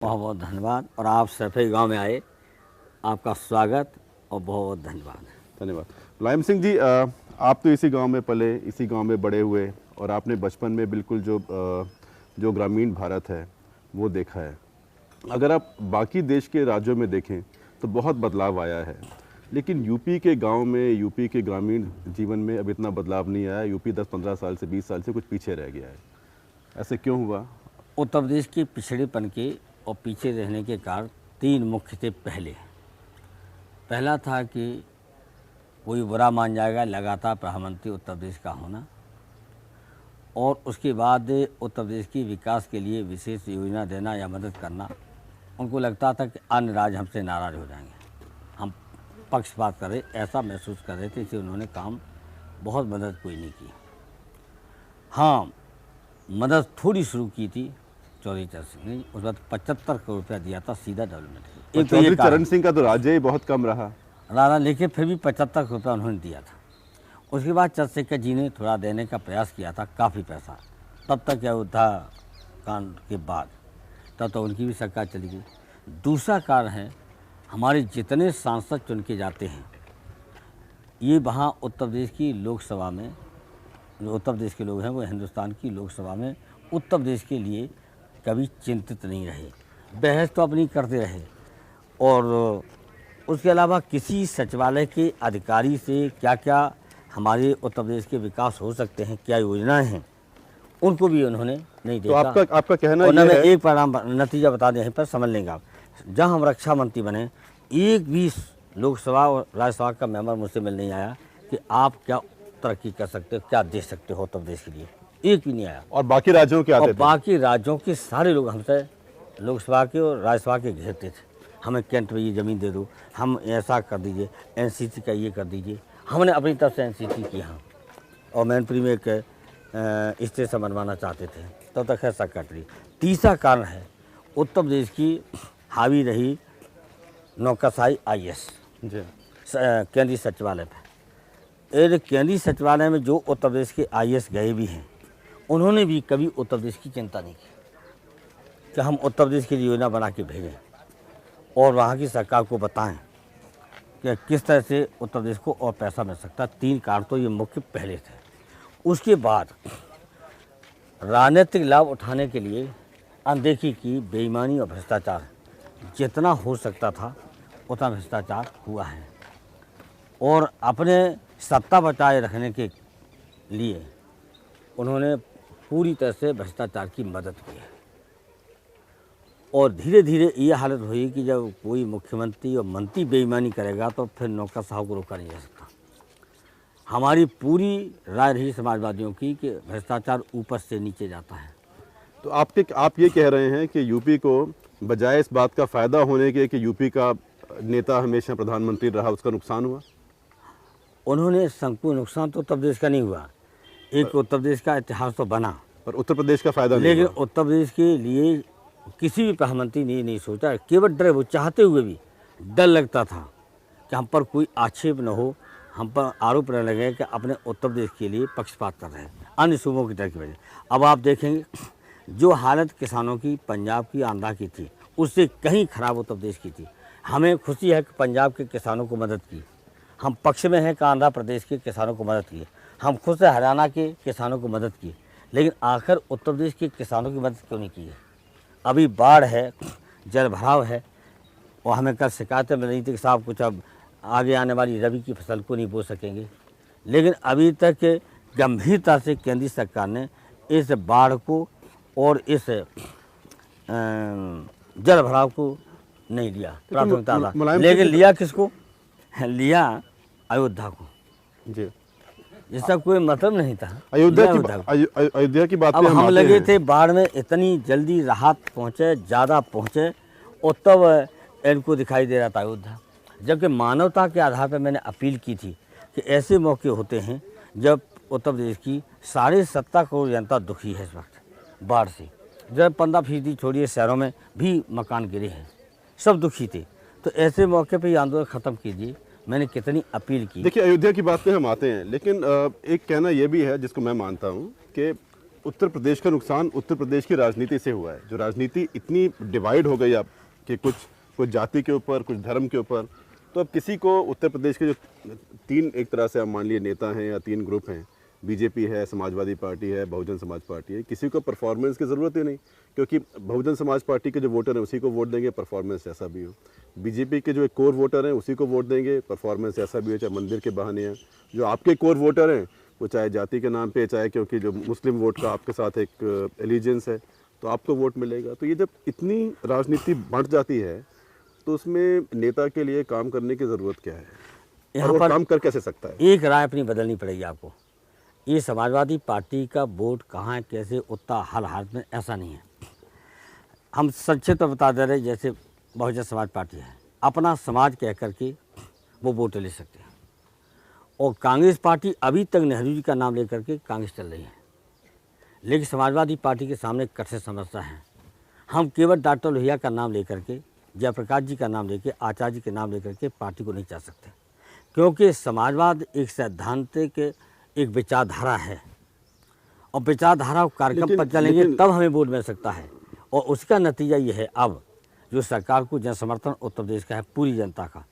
बहुत बहुत धन्यवाद। और आप सफेद गांव में आए, आपका स्वागत और बहुत बहुत धन्यवाद। धन्यवाद। मुलायम सिंह जी, आप तो इसी गांव में पले, इसी गांव में बड़े हुए और आपने बचपन में बिल्कुल जो ग्रामीण भारत है वो देखा है। अगर आप बाकी देश के राज्यों में देखें तो बहुत बदलाव आया है, लेकिन यूपी के गांव में, यूपी के ग्रामीण जीवन में अब इतना बदलाव नहीं आया। यूपी 10-15 साल से 20 साल से कुछ पीछे रह गया है। ऐसे क्यों हुआ? उत्तर प्रदेश के पिछड़ेपन के और पीछे रहने के कारण तीन मुख्य थे। पहला था कि कोई बुरा मान जाएगा लगातार प्रधानमंत्री उत्तर प्रदेश का होना, और उसके बाद उत्तर प्रदेश की विकास के लिए विशेष योजना देना या मदद करना। उनको लगता था कि अन्य राज्य हमसे नाराज़ हो जाएंगे, हम पक्षपात कर रहे, ऐसा महसूस कर रहे थे, इसलिए उन्होंने काम बहुत मदद कोई नहीं की। हाँ, मदद थोड़ी शुरू की थी चौधरी चरण सिंह ने, उस वक्त 75 करोड़ रुपया दिया था सीधा डेवलपमेंट के लिए। चौधरी चरण सिंह का तो राज्य ही बहुत कम रहा, लेकिन फिर भी 75 करोड़ रुपया उन्होंने दिया था। उसके बाद चंद्रशेखर जी ने थोड़ा देने का प्रयास किया था, काफ़ी पैसा, तब तक अयोध्या कांड के बाद, तब तो उनकी भी सरकार चली गई। दूसरा कारण है, हमारे जितने सांसद चुन के जाते हैं, ये वहाँ उत्तर प्रदेश की लोकसभा में, जो उत्तर प्रदेश के लोग हैं वो हिंदुस्तान की लोकसभा में उत्तर प्रदेश के लिए कभी चिंतित नहीं रहे। बहस तो अपनी करते रहे, और उसके अलावा किसी सचिवालय के अधिकारी से क्या क्या हमारे उत्तर प्रदेश के विकास हो सकते हैं, क्या योजनाएं हैं, उनको भी उन्होंने नहीं देखा। तो आपका कहना और ये है, एक परिणाम नतीजा बता दें, यहीं पर समझ लेंगे आप। जहाँ हम रक्षा मंत्री बने, एक भी लोकसभा और राज्यसभा का मेंबर मुझसे मिल नहीं आया कि आप क्या तरक्की कर सकते हो, क्या दे सकते हो उत्तर प्रदेश के लिए, एक भी नहीं आया। और बाकी राज्यों के आते थे? बाकी राज्यों के सारे लोग हमसे लोकसभा के और राज्यसभा के घेरते थे, हमें कैंट में ये ज़मीन दे दो, हम ऐसा कर दीजिए, एनसीसी का ये कर दीजिए। हमने अपनी तरफ से एनसीसी की, हाँ, और मैनपुरी में एक स्टेशन बनवाना चाहते थे, तब तक है सेक्रेटरी। तीसरा कारण है, उत्तर प्रदेश की हावी रही नौकरशाही IAS केंद्रीय सचिवालय पर। केंद्रीय सचिवालय में जो उत्तर प्रदेश के IAS गए भी हैं, उन्होंने भी कभी उत्तर प्रदेश की चिंता नहीं की कि हम उत्तर प्रदेश की योजना बना के भेजें और वहाँ की सरकार को बताएं कि किस तरह से उत्तर प्रदेश को और पैसा मिल सकता है। तीन कारण तो ये मुख्य पहले थे। उसके बाद राजनीतिक लाभ उठाने के लिए अनदेखी की, बेईमानी और भ्रष्टाचार, जितना हो सकता था उतना भ्रष्टाचार हुआ है, और अपने सत्ता बचाए रखने के लिए उन्होंने पूरी तरह से भ्रष्टाचार की मदद की है। और धीरे धीरे ये हालत हुई कि जब कोई मुख्यमंत्री और मंत्री बेईमानी करेगा तो फिर नौकरशाहों को रोका नहीं जा सकता। हमारी पूरी राय रही समाजवादियों की कि भ्रष्टाचार ऊपर से नीचे जाता है। तो आप ये कह रहे हैं कि यूपी को बजाय इस बात का फ़ायदा होने के कि यूपी का नेता हमेशा प्रधानमंत्री रहा, उसका नुकसान हुआ? उन्होंने संपूर्ण नुकसान तो उत्तर प्रदेश का नहीं हुआ, एक उत्तर प्रदेश का इतिहास तो बना, पर उत्तर प्रदेश का फ़ायदा नहीं लेकिन हुआ। उत्तर प्रदेश के लिए किसी भी प्रधानमंत्री ने नहीं सोचा, केवल डर, वो चाहते हुए भी डर लगता था कि हम पर कोई आक्षेप न हो, हम पर आरोप न लगे कि अपने उत्तर प्रदेश के लिए पक्षपात कर रहे हैं अन्य सूबों की डर की वजह। अब आप देखेंगे जो हालत किसानों की पंजाब की, आंध्रा की थी, उससे कहीं खराब उत्तर प्रदेश की थी। हमें खुशी है कि पंजाब के किसानों को मदद की, हम पक्ष में हैं कि आंध्र प्रदेश के किसानों को मदद की, हम खुद से हरियाणा के किसानों को मदद की, लेकिन आखिर उत्तर प्रदेश के किसानों की मदद क्यों नहीं की है? अभी बाढ़ है, जल भराव है, और हमें कल शिकायतें मिल रही थी कि साहब कुछ अब आगे आने वाली रबी की फसल को नहीं बो सकेंगे, लेकिन अभी तक गंभीरता से केंद्रीय सरकार ने इस बाढ़ को और इस जल भराव को नहीं लिया प्राथमिकता था। लेकिन लिया किसको? लिया अयोध्या को जी, जिसका कोई मतलब नहीं था। अयोध्या की बात अब हम लगे थे बाढ़ में इतनी जल्दी राहत पहुँचे, ज़्यादा पहुँचे, और तब इनको दिखाई दे रहा था अयोध्या। जबकि मानवता के आधार पर मैंने अपील की थी कि ऐसे मौके होते हैं जब उत्तर प्रदेश की 7.5 करोड़ जनता दुखी है इस वक्त बाढ़ से। जब 15% छोड़िए, शहरों में भी मकान गिरे हैं, सब दुखी थे, तो ऐसे मौके पर ये आंदोलन ख़त्म कीजिए। मैंने कितनी अपील की। देखिए, अयोध्या की बात पे हम आते हैं, लेकिन एक कहना यह भी है जिसको मैं मानता हूँ कि उत्तर प्रदेश का नुकसान उत्तर प्रदेश की राजनीति से हुआ है। जो राजनीति इतनी डिवाइड हो गई अब कि कुछ जाति के ऊपर, कुछ धर्म के ऊपर, तो अब किसी को उत्तर प्रदेश के जो तीन एक तरह से आप मान लिए नेता हैं या तीन ग्रुप हैं, बीजेपी है, समाजवादी पार्टी है, बहुजन समाज पार्टी है, किसी को परफॉर्मेंस की ज़रूरत ही नहीं, क्योंकि बहुजन समाज पार्टी के जो वोटर हैं उसी को वोट देंगे, परफॉर्मेंस जैसा भी हो। बीजेपी के जो एक कोर वोटर हैं उसी को वोट देंगे, परफॉर्मेंस जैसा भी हो, चाहे मंदिर के बहाने हैं। जो आपके कोर वोटर हैं वो चाहे जाति के नाम पे, चाहे क्योंकि जो मुस्लिम वोट का आपके साथ एक एलिजेंस है, तो आपको वोट मिलेगा। तो ये जब इतनी राजनीति बढ़ जाती है तो उसमें नेता के लिए काम करने की ज़रूरत क्या है, यहाँ और वो पर काम कर कैसे सकता है? एक राय अपनी बदलनी पड़ेगी आपको। ये समाजवादी पार्टी का वोट कहाँ कैसे उतना हर हालत में ऐसा नहीं है। हम संक्षिप्त बता दे रहे, जैसे बहुजन समाज पार्टी है, अपना समाज कह करके वो वोट ले सकते हैं, और कांग्रेस पार्टी अभी तक नेहरू जी का नाम लेकर के कांग्रेस चल रही है। लेकिन समाजवादी पार्टी के सामने कठिन समस्या है। हम केवल डॉक्टर लोहिया का नाम लेकर के, जयप्रकाश जी का नाम लेके, आचार्य जी के नाम लेकर के पार्टी को नहीं चाह सकते, क्योंकि समाजवाद एक सैद्धांतिक एक विचारधारा है, और विचारधारा कार्यक्रम पर चलेंगे तब हमें वोट मिल सकता है। और उसका नतीजा ये है, अब जो सरकार को जनसमर्थन उत्तर प्रदेश का है, पूरी जनता का,